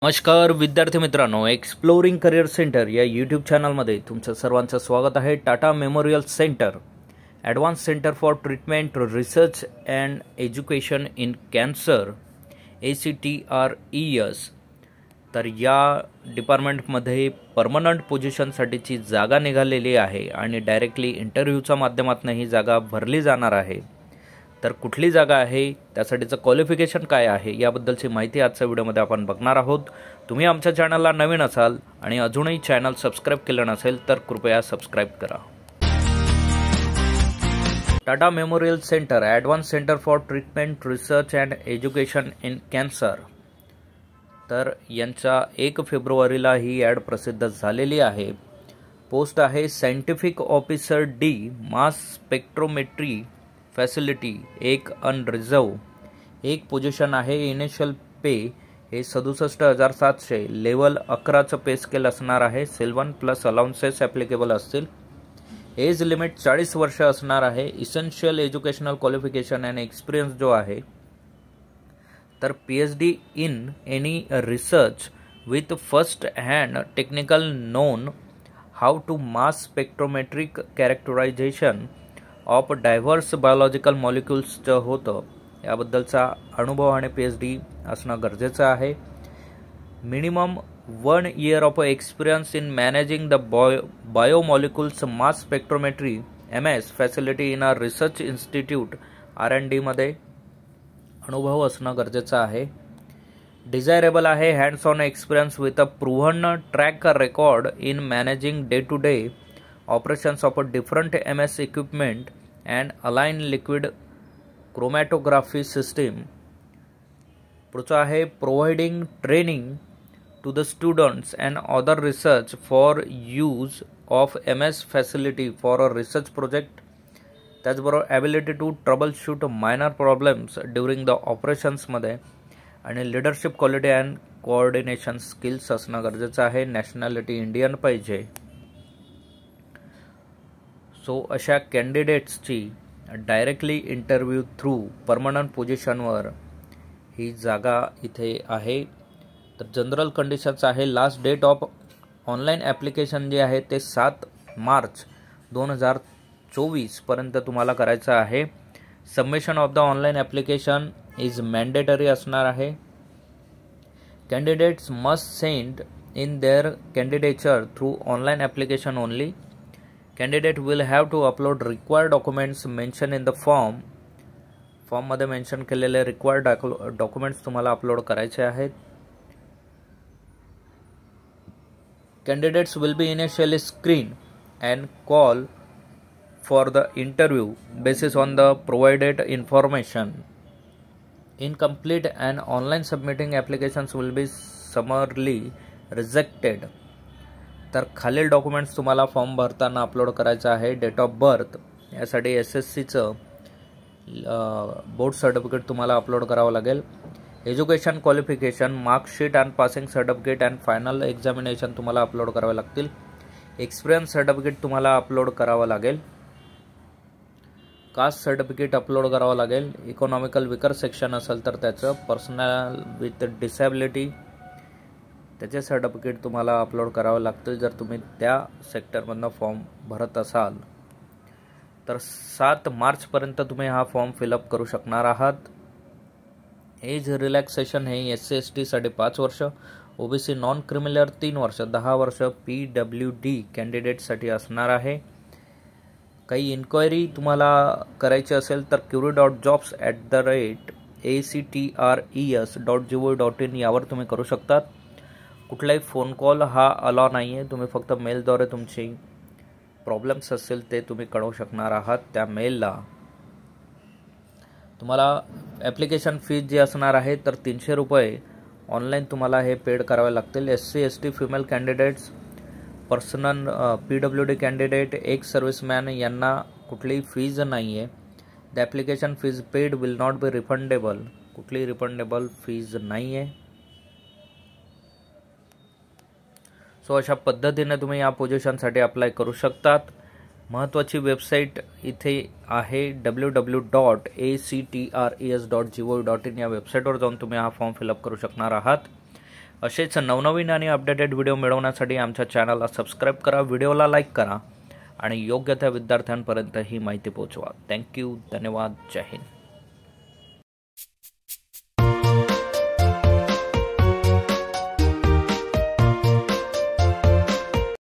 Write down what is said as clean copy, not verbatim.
नमस्कार विद्यार्थी मित्रांनो, एक्सप्लोरिंग करिअर सेंटर या यूट्यूब चॅनलमध्ये तुमचं सर्वांचं स्वागत आहे. Tata memorial centre, advance centre for treatment research and education in cancer, ACTRES. तर या डिपार्टमेंटमध्ये परमनंट पोझिशनसाठीची जागा निघालेली आहे आणि डायरेक्टली इंटरव्ह्यूच्या माध्यमातून ही जागा भरली जाणार आहे. तर कुठली जागा आहे, त्यासाठीचं क्वालिफिकेशन काय आहे, याबद्दलची माहिती आजच्या व्हिडिओमध्ये आपण बघणार आहोत. तुम्ही आमच्या चॅनलला नवीन असाल आणि अजूनही चॅनल सबस्क्राईब केलं नसेल तर कृपया सबस्क्राईब करा. Tata memorial centre, advance centre for treatment research and education in cancer. तर यांच्या 1 फेब्रुवारीला ही ॲड प्रसिद्ध झालेली आहे. पोस्ट आहे scientific officer D, mass spectrometry facility, एक अनरिझर्व. एक पोझिशन आहे. इनिशियल पे हे 67,700, लेवल 11चं पे स्केल असणार आहे. सेल1 प्लस अलाउन्सेस ॲप्लिकेबल असतील. एज लिमिट 40 वर्ष असणार आहे. Essential educational qualification and experience जो आहे तर PhD in any research with first hand technical know how to mass spectrometric characterisation of diverse biological मॉलिक्युल्सचं होतं, याबद्दलचा अनुभव आणि PhD असणं गरजेचं आहे. Minimum 1 year of experience in managing the biomolecules mass spectrometry MS facility in a research institute R&D मध्ये अनुभव असणं गरजेचं आहे. डिझायरेबल आहे. Hands on experience with a proven track record in managing day to day operations of a different MS equipment and align liquid chromatography system. पुढचं आहे providing training to the students and other research for use of MS facility for a research project. त्याचबरोबर ability to troubleshoot minor problems during the ऑपरेशन्समध्ये आणि leadership quality and coordination skills असणं गरजेचं आहे. Nationality Indian पाहिजे. So अशा कॅन्डिडेट्सची directly interview through permanent पोझिशनवर ही जागा इथे आहे. तर जनरल कंडिशन्स आहे. Last date of online application जे आहे ते 7 मार्च 2024 पर्यंत तुम्हाला करायचं आहे. Submission of the online application is mandatory असणार आहे. Candidates must send in their कॅन्डिडेचर through online application only. Candidate will have to upload required documents mentioned in the form. फॉर्ममध्ये मेन्शन केलेले रिक्वायर्ड डॉक्युमेंट्स तुम्हाला अपलोड करायचे आहेत. Candidates will be initially screened and call for the interview basis on the provided information. Incomplete and online submitting applications will be summarily rejected. तर खालील documents तुम्हाला form भरताना upload करायचं आहे. डेट ऑफ बर्थ, यासाठी SSCचं board certificate तुम्हाला upload करावं लागेल. Education qualification, marksheet and passing certificate and final examination तुम्हाला अपलोड करावे लागतील. एक्सपिरियन्स सर्टिफिकेट तुम्हाला अपलोड करावं लागेल. कास्ट सर्टिफिकेट अपलोड करावं लागेल. इकॉनॉमिकल विकर सेक्शन असेल तर त्याचं, पर्सनल विथ डिसॅबिलिटी त्याचे सर्टिफिकेट तुम्हाला अपलोड करावं लागतील जर तुम्ही त्या सेक्टरमधनं फॉर्म भरत असाल. तर 7 मार्चपर्यंत तुम्ही हा फॉर्म फिलअप करू शकणार आहात. एज रिलॅक्सेशन हे SC/ST साठी 5 वर्ष, OBC नॉन क्रिमिनल 3 वर्ष, 10 वर्ष PWD कॅन्डिडेटसाठी असणार आहे. काही इन्क्वायरी तुम्हाला करायची असेल तर query.jobs@actres.gov.in यावर तुम्ही करू शकतात. कुठलाही फोन कॉल हा अलाव नाही आहे. तुम्ही फक्त मेलद्वारे तुमची प्रॉब्लेम्स असतील ते तुम्ही कळवू शकणार आहात त्या मेलला. तुम्हाला ॲप्लिकेशन फीज जी असणार आहे तर 300 रुपये ऑनलाईन तुम्हाला हे पेड करावे लागतील. SC/ST female candidates, personal PWD candidate, एक सर्व्हिसमॅन यांना कुठलीही फीज नाही आहे. The application fees paid will not be refundable. कुठलीही रिफंडेबल फीज नाही आहे. सो अशा पद्धतीने तुम्ही या पोझिशनसाठी अप्लाय करू शकतात. महत्त्वाची वेबसाईट इथे आहे www.actres.gov.in. या वेबसाईटवर जाऊन तुम्ही हा फॉर्म फिलअप करू शकणार आहात. असेच नवनवीन आणि अपडेटेड व्हिडिओ मिळवण्यासाठी आमच्या चॅनलला सबस्क्राईब करा, व्हिडिओला लाईक करा आणि योग्य त्या विद्यार्थ्यांपर्यंत ही माहिती पोहोचवा. थँक्यू, धन्यवाद, जय हिंद.